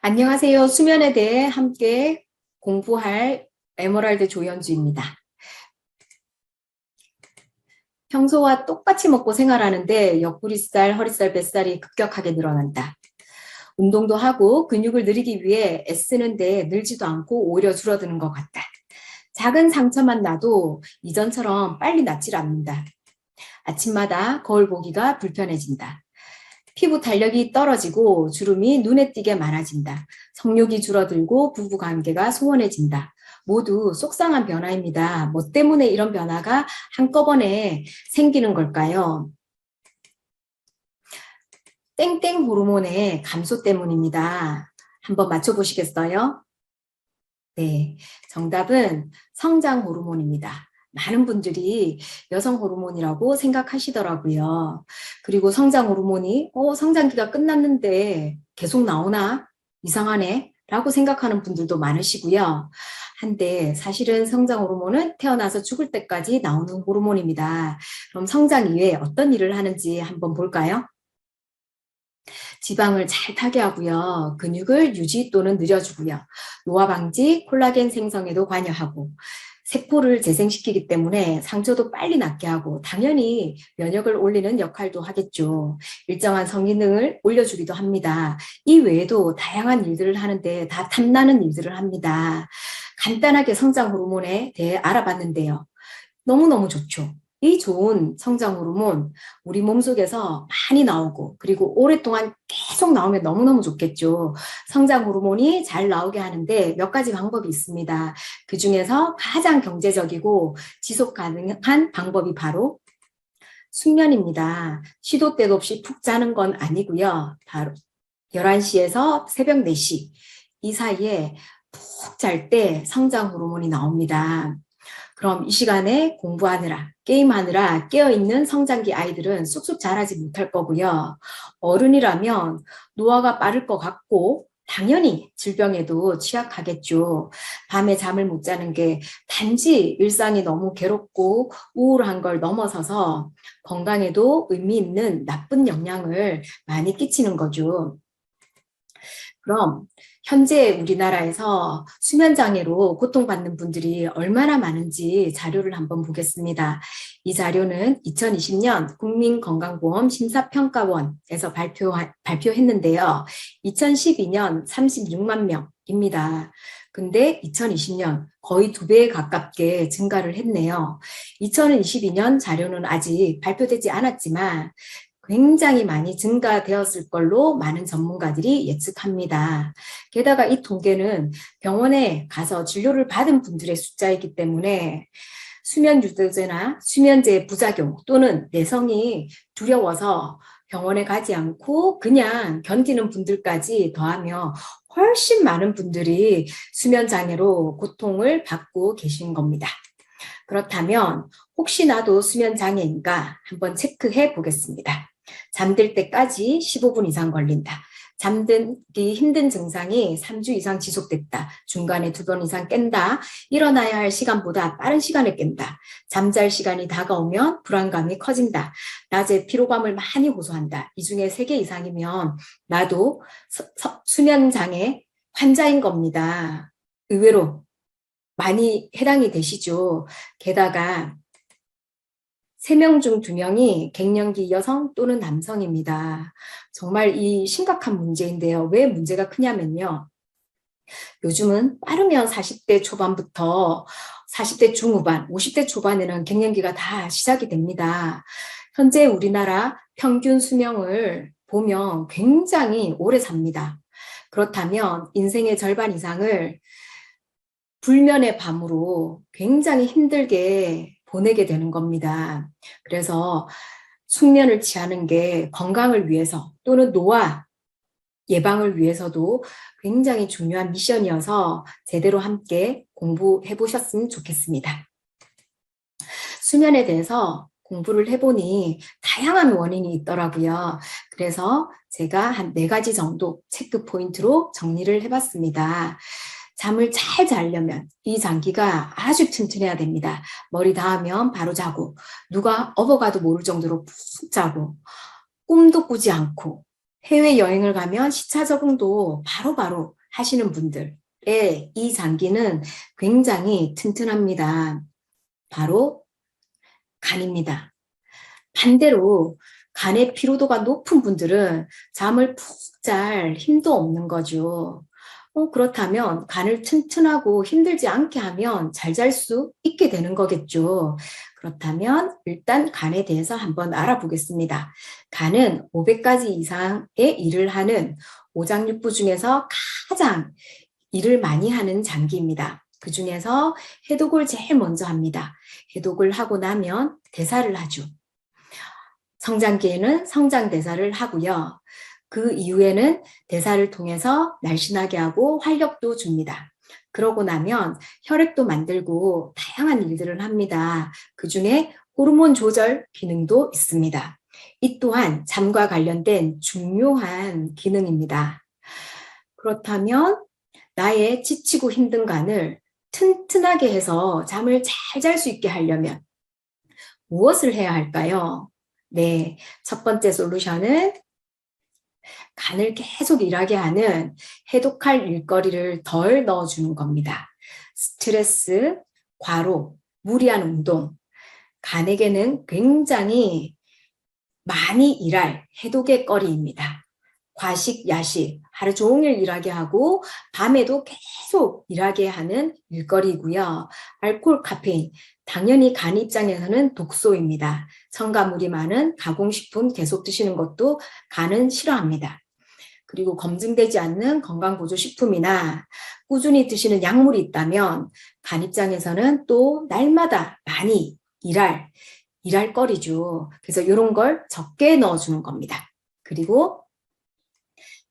안녕하세요. 수면에 대해 함께 공부할 에메랄드 조연주입니다. 평소와 똑같이 먹고 생활하는데 옆구리살, 허리살, 뱃살이 급격하게 늘어난다. 운동도 하고 근육을 늘리기 위해 애쓰는데 늘지도 않고 오히려 줄어드는 것 같다. 작은 상처만 나도 이전처럼 빨리 낫질 않는다. 아침마다 거울 보기가 불편해진다. 피부 탄력이 떨어지고 주름이 눈에 띄게 많아진다. 성욕이 줄어들고 부부관계가 소원해진다. 모두 속상한 변화입니다. 뭐 때문에 이런 변화가 한꺼번에 생기는 걸까요? 땡땡 호르몬의 감소 때문입니다. 한번 맞춰보시겠어요? 네, 정답은 성장 호르몬입니다. 많은 분들이 여성 호르몬이라고 생각하시더라고요. 그리고 성장 호르몬이 성장기가 끝났는데 계속 나오나? 이상하네? 라고 생각하는 분들도 많으시고요. 한데 사실은 성장 호르몬은 태어나서 죽을 때까지 나오는 호르몬입니다. 그럼 성장 이후에 어떤 일을 하는지 한번 볼까요? 지방을 잘 타게 하고요. 근육을 유지 또는 늘려주고요. 노화 방지, 콜라겐 생성에도 관여하고 세포를 재생시키기 때문에 상처도 빨리 낫게 하고 당연히 면역을 올리는 역할도 하겠죠. 일정한 성기능을 올려주기도 합니다. 이 외에도 다양한 일들을 하는데 다 탐나는 일들을 합니다. 간단하게 성장 호르몬에 대해 알아봤는데요. 너무너무 좋죠. 이 좋은 성장 호르몬 우리 몸속에서 많이 나오고 그리고 오랫동안 계속 나오면 너무너무 좋겠죠. 성장 호르몬이 잘 나오게 하는데 몇 가지 방법이 있습니다. 그중에서 가장 경제적이고 지속 가능한 방법이 바로 숙면입니다. 시도 때도 없이 푹 자는 건 아니고요. 바로 11시에서 새벽 4시 이 사이에 푹 잘 때 성장 호르몬이 나옵니다. 그럼 이 시간에 공부하느라 게임하느라 깨어있는 성장기 아이들은 쑥쑥 자라지 못할 거고요. 어른이라면 노화가 빠를 것 같고 당연히 질병에도 취약하겠죠. 밤에 잠을 못 자는 게 단지 일상이 너무 괴롭고 우울한 걸 넘어서서 건강에도 의미 있는 나쁜 영향을 많이 끼치는 거죠. 그럼 현재 우리나라에서 수면장애로 고통받는 분들이 얼마나 많은지 자료를 한번 보겠습니다. 이 자료는 2020년 국민건강보험 심사평가원에서 발표했는데요. 2012년 36만 명입니다. 근데 2020년 거의 2배에 가깝게 증가를 했네요. 2022년 자료는 아직 발표되지 않았지만 굉장히 많이 증가되었을 걸로 많은 전문가들이 예측합니다. 게다가 이 통계는 병원에 가서 진료를 받은 분들의 숫자이기 때문에 수면 유도제나 수면제 부작용 또는 내성이 두려워서 병원에 가지 않고 그냥 견디는 분들까지 더하며 훨씬 많은 분들이 수면 장애로 고통을 받고 계신 겁니다. 그렇다면 혹시 나도 수면 장애인가 한번 체크해 보겠습니다. 잠들 때까지 15분 이상 걸린다. 잠들기 힘든 증상이 3주 이상 지속됐다. 중간에 2번 이상 깬다. 일어나야 할 시간보다 빠른 시간에 깬다. 잠잘 시간이 다가오면 불안감이 커진다. 낮에 피로감을 많이 호소한다. 이 중에 3개 이상이면 나도 수면장애 환자인 겁니다. 의외로 많이 해당이 되시죠. 게다가 3명 중 2명이 갱년기 여성 또는 남성입니다. 정말 이 심각한 문제인데요. 왜 문제가 크냐면요. 요즘은 빠르면 40대 초반부터 40대 중후반, 50대 초반에는 갱년기가 다 시작이 됩니다. 현재 우리나라 평균 수명을 보면 굉장히 오래 삽니다. 그렇다면 인생의 절반 이상을 불면의 밤으로 굉장히 힘들게 보내게 되는 겁니다. 그래서 숙면을 취하는 게 건강을 위해서 또는 노화 예방을 위해서도 굉장히 중요한 미션이어서 제대로 함께 공부해 보셨으면 좋겠습니다. 수면에 대해서 공부를 해보니 다양한 원인이 있더라고요. 그래서 제가 한 4가지 정도 체크 포인트로 정리를 해봤습니다. 잠을 잘 자려면 이 장기가 아주 튼튼해야 됩니다. 머리 닿으면 바로 자고 누가 업어가도 모를 정도로 푹 자고 꿈도 꾸지 않고 해외여행을 가면 시차 적응도 바로바로 하시는 분들의 이 장기는 굉장히 튼튼합니다. 바로 간입니다. 반대로 간의 피로도가 높은 분들은 잠을 푹 잘 힘도 없는 거죠. 그렇다면 간을 튼튼하고 힘들지 않게 하면 잘 잘 수 있게 되는 거겠죠. 그렇다면 일단 간에 대해서 한번 알아보겠습니다. 간은 500가지 이상의 일을 하는 오장육부 중에서 가장 일을 많이 하는 장기입니다. 그 중에서 해독을 제일 먼저 합니다. 해독을 하고 나면 대사를 하죠. 성장기에는 성장 대사를 하고요. 그 이후에는 대사를 통해서 날씬하게 하고 활력도 줍니다. 그러고 나면 혈액도 만들고 다양한 일들을 합니다. 그 중에 호르몬 조절 기능도 있습니다. 이 또한 잠과 관련된 중요한 기능입니다. 그렇다면 나의 지치고 힘든 간을 튼튼하게 해서 잠을 잘 잘 수 있게 하려면 무엇을 해야 할까요? 네, 첫 번째 솔루션은 간을 계속 일하게 하는 해독할 일거리를 덜 넣어주는 겁니다. 스트레스, 과로, 무리한 운동, 간에게는 굉장히 많이 일할 해독의 거리입니다. 과식, 야식, 하루 종일 일하게 하고 밤에도 계속 일하게 하는 일거리이고요. 알코올, 카페인, 당연히 간 입장에서는 독소입니다. 첨가물이 많은 가공식품 계속 드시는 것도 간은 싫어합니다. 그리고 검증되지 않는 건강보조식품이나 꾸준히 드시는 약물이 있다면 간 입장에서는 또 날마다 많이 일할 거리죠. 그래서 이런 걸 적게 넣어주는 겁니다. 그리고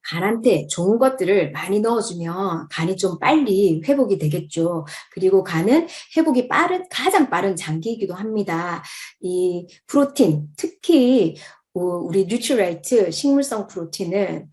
간한테 좋은 것들을 많이 넣어주면 간이 좀 빨리 회복이 되겠죠. 그리고 간은 회복이 가장 빠른 장기이기도 합니다. 이 프로틴, 특히 우리 뉴트레이트 식물성 프로틴은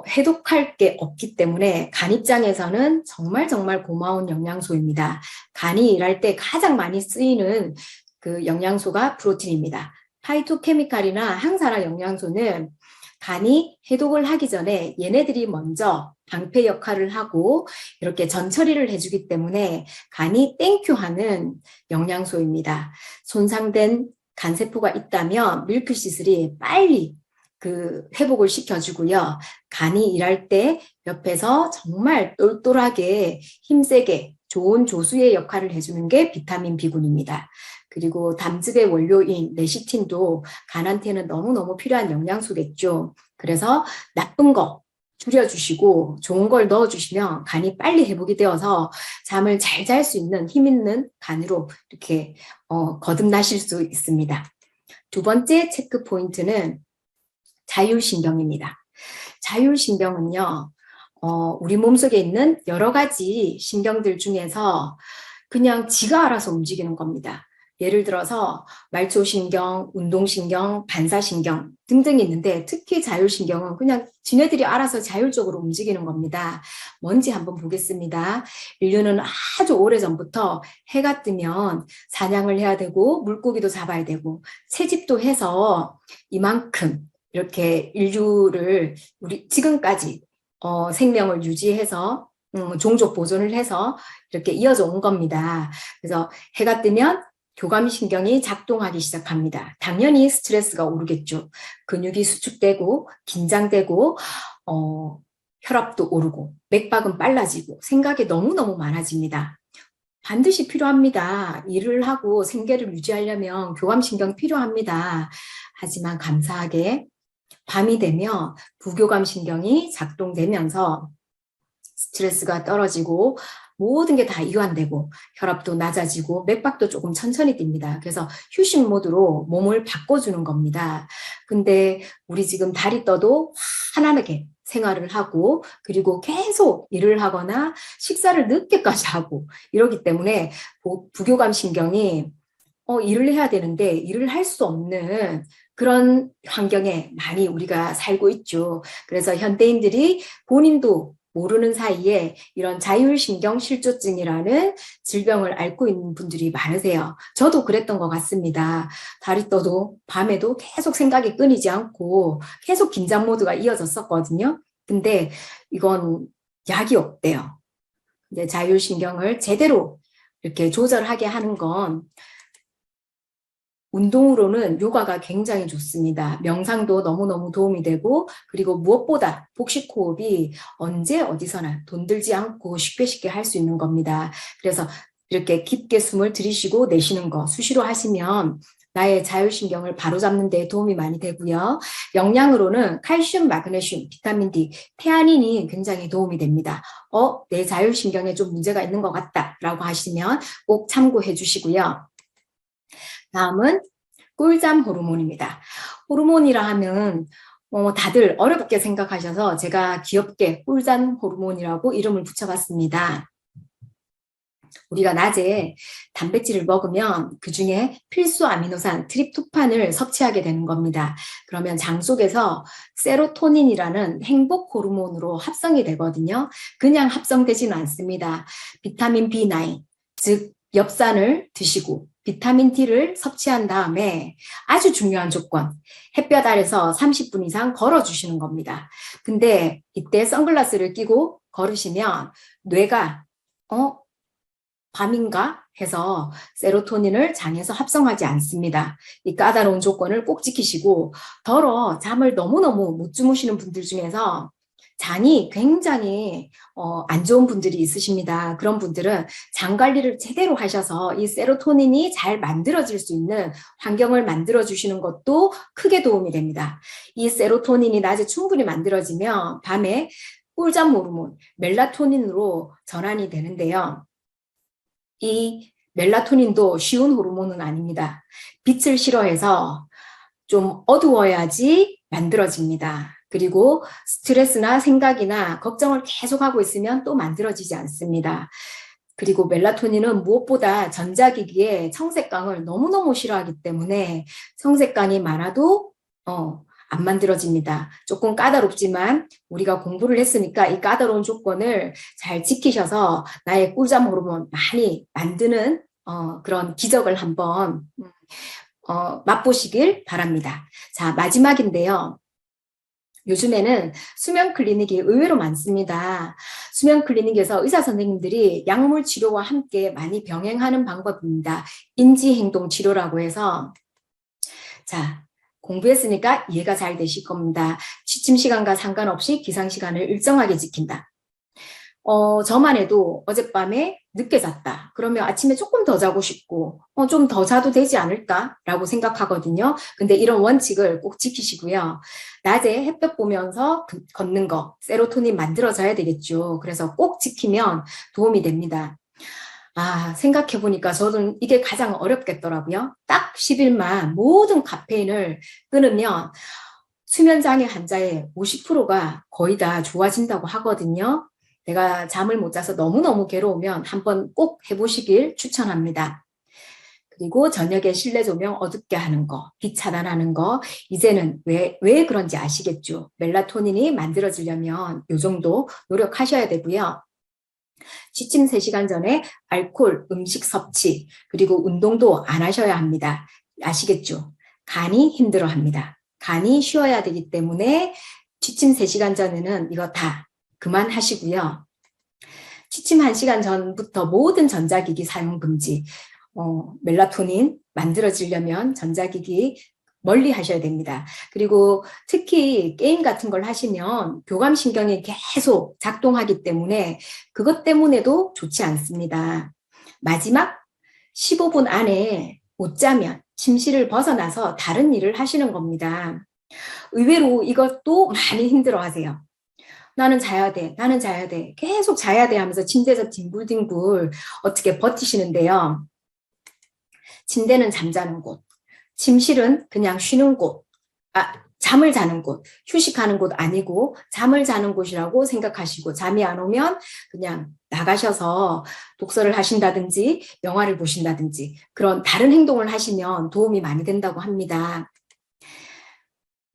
해독할 게 없기 때문에 간 입장에서는 정말 정말 고마운 영양소입니다. 간이 일할 때 가장 많이 쓰이는 그 영양소가 프로틴입니다. 파이토케미칼이나 항산화 영양소는 간이 해독을 하기 전에 얘네들이 먼저 방패 역할을 하고 이렇게 전처리를 해주기 때문에 간이 땡큐하는 영양소입니다. 손상된 간세포가 있다면 밀크시슬이 빨리 그 회복을 시켜주고요. 간이 일할 때 옆에서 정말 똘똘하게 힘세게 좋은 조수의 역할을 해주는 게 비타민 B군입니다. 그리고 담즙의 원료인 레시틴도 간한테는 너무너무 필요한 영양소겠죠. 그래서 나쁜 거 줄여주시고 좋은 걸 넣어주시면 간이 빨리 회복이 되어서 잠을 잘 잘 수 있는 힘 있는 간으로 이렇게 거듭나실 수 있습니다. 두 번째 체크 포인트는 자율신경입니다. 자율신경은요, 우리 몸속에 있는 여러 가지 신경들 중에서 그냥 지가 알아서 움직이는 겁니다. 예를 들어서 말초신경, 운동신경, 반사신경 등등이 있는데 특히 자율신경은 그냥 지네들이 알아서 자율적으로 움직이는 겁니다. 뭔지 한번 보겠습니다. 인류는 아주 오래전부터 해가 뜨면 사냥을 해야 되고 물고기도 잡아야 되고 채집도 해서 이만큼 이렇게 인류를 우리 지금까지 생명을 유지해서 종족 보존을 해서 이렇게 이어져 온 겁니다. 그래서 해가 뜨면 교감신경이 작동하기 시작합니다. 당연히 스트레스가 오르겠죠. 근육이 수축되고 긴장되고 혈압도 오르고 맥박은 빨라지고 생각이 너무너무 많아집니다. 반드시 필요합니다. 일을 하고 생계를 유지하려면 교감신경 필요합니다. 하지만 감사하게 밤이 되면 부교감신경이 작동되면서 스트레스가 떨어지고 모든 게 다 이완되고 혈압도 낮아지고 맥박도 조금 천천히 뜁니다. 그래서 휴식 모드로 몸을 바꿔주는 겁니다. 근데 우리 지금 달이 떠도 환하게 생활을 하고 그리고 계속 일을 하거나 식사를 늦게까지 하고 이러기 때문에 부교감신경이 일을 해야 되는데 일을 할 수 없는 그런 환경에 많이 우리가 살고 있죠. 그래서 현대인들이 본인도 모르는 사이에 이런 자율신경실조증이라는 질병을 앓고 있는 분들이 많으세요. 저도 그랬던 것 같습니다. 달이 떠도 밤에도 계속 생각이 끊이지 않고 계속 긴장 모드가 이어졌었거든요. 근데 이건 약이 없대요. 이제 자율신경을 제대로 이렇게 조절하게 하는 건 운동으로는 요가가 굉장히 좋습니다. 명상도 너무너무 도움이 되고, 그리고 무엇보다 복식호흡이 언제 어디서나 돈 들지 않고 쉽게 할 수 있는 겁니다. 그래서 이렇게 깊게 숨을 들이쉬고 내쉬는 거 수시로 하시면 나의 자율신경을 바로잡는 데 도움이 많이 되고요. 영양으로는 칼슘, 마그네슘, 비타민 D, 태아닌이 굉장히 도움이 됩니다. 내 자율신경에 좀 문제가 있는 것 같다라고 하시면 꼭 참고해 주시고요. 다음은 꿀잠 호르몬입니다. 호르몬이라 하면 다들 어렵게 생각하셔서 제가 귀엽게 꿀잠 호르몬이라고 이름을 붙여봤습니다. 우리가 낮에 단백질을 먹으면 그중에 필수 아미노산 트립토판을 섭취하게 되는 겁니다. 그러면 장 속에서 세로토닌이라는 행복 호르몬으로 합성이 되거든요. 그냥 합성되지는 않습니다. 비타민 B9, 즉 엽산을 드시고 비타민 D를 섭취한 다음에 아주 중요한 조건, 햇볕 아래서 30분 이상 걸어주시는 겁니다. 근데 이때 선글라스를 끼고 걸으시면 뇌가 밤인가 해서 세로토닌을 장에서 합성하지 않습니다. 이 까다로운 조건을 꼭 지키시고, 더러 잠을 너무너무 못 주무시는 분들 중에서 장이 굉장히 안 좋은 분들이 있으십니다. 그런 분들은 장 관리를 제대로 하셔서 이 세로토닌이 잘 만들어질 수 있는 환경을 만들어 주시는 것도 크게 도움이 됩니다. 이 세로토닌이 낮에 충분히 만들어지면 밤에 꿀잠 호르몬, 멜라토닌으로 전환이 되는데요. 이 멜라토닌도 쉬운 호르몬은 아닙니다. 빛을 싫어해서 좀 어두워야지 만들어집니다. 그리고 스트레스나 생각이나 걱정을 계속하고 있으면 또 만들어지지 않습니다. 그리고 멜라토닌은 무엇보다 전자기기의 청색광을 너무너무 싫어하기 때문에 청색광이 많아도 안 만들어집니다. 조금 까다롭지만 우리가 공부를 했으니까 이 까다로운 조건을 잘 지키셔서 나의 꿀잠 호르몬 많이 만드는 그런 기적을 한번 맛보시길 바랍니다. 자, 마지막인데요. 요즘에는 수면 클리닉이 의외로 많습니다. 수면 클리닉에서 의사 선생님들이 약물 치료와 함께 많이 병행하는 방법입니다. 인지행동 치료라고 해서, 자, 공부했으니까 이해가 잘 되실 겁니다. 취침 시간과 상관없이 기상 시간을 일정하게 지킨다. 저만 해도 어젯밤에 늦게 잤다. 그러면 아침에 조금 더 자고 싶고, 좀 더 자도 되지 않을까라고 생각하거든요. 근데 이런 원칙을 꼭 지키시고요. 낮에 햇볕 보면서 걷는 거, 세로토닌 만들어져야 되겠죠. 그래서 꼭 지키면 도움이 됩니다. 생각해보니까 저는 이게 가장 어렵겠더라고요. 딱 10일만 모든 카페인을 끊으면 수면장애 환자의 50%가 거의 다 좋아진다고 하거든요. 내가 잠을 못 자서 너무너무 괴로우면 한번 꼭 해보시길 추천합니다. 그리고 저녁에 실내 조명 어둡게 하는 거, 빛 차단하는 거, 이제는 왜 그런지 아시겠죠? 멜라토닌이 만들어지려면 이 정도 노력하셔야 되고요. 취침 3시간 전에 알코올, 음식 섭취, 그리고 운동도 안 하셔야 합니다. 아시겠죠? 간이 힘들어합니다. 간이 쉬어야 되기 때문에 취침 3시간 전에는 이거 다 그만하시고요. 취침 1시간 전부터 모든 전자기기 사용 금지. 멜라토닌 만들어지려면 전자기기 멀리 하셔야 됩니다. 그리고 특히 게임 같은 걸 하시면 교감신경이 계속 작동하기 때문에 그것 때문에도 좋지 않습니다. 마지막 15분 안에 못 자면 침실을 벗어나서 다른 일을 하시는 겁니다. 의외로 이것도 많이 힘들어하세요. 나는 자야 돼, 나는 자야 돼, 계속 자야 돼 하면서 침대에서 뒹굴뒹굴 어떻게 버티시는데요. 침대는 잠자는 곳, 침실은 그냥 쉬는 곳, 잠을 자는 곳, 휴식하는 곳 아니고 잠을 자는 곳이라고 생각하시고 잠이 안 오면 그냥 나가셔서 독서를 하신다든지 영화를 보신다든지 그런 다른 행동을 하시면 도움이 많이 된다고 합니다.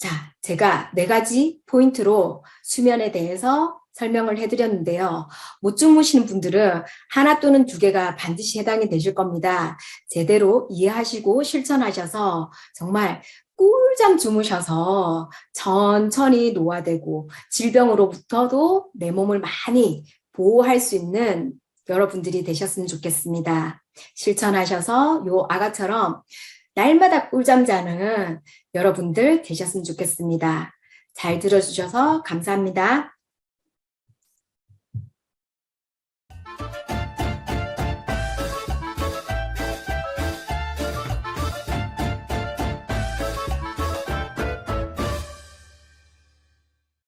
자, 제가 4가지 포인트로 수면에 대해서 설명을 해드렸는데요. 못 주무시는 분들은 하나 또는 2개가 반드시 해당이 되실 겁니다. 제대로 이해하시고 실천하셔서 정말 꿀잠 주무셔서 천천히 노화되고 질병으로부터도 내 몸을 많이 보호할 수 있는 여러분들이 되셨으면 좋겠습니다. 실천하셔서 요 아가처럼 날마다 꿀잠 자는 여러분들 되셨으면 좋겠습니다. 잘 들어주셔서 감사합니다.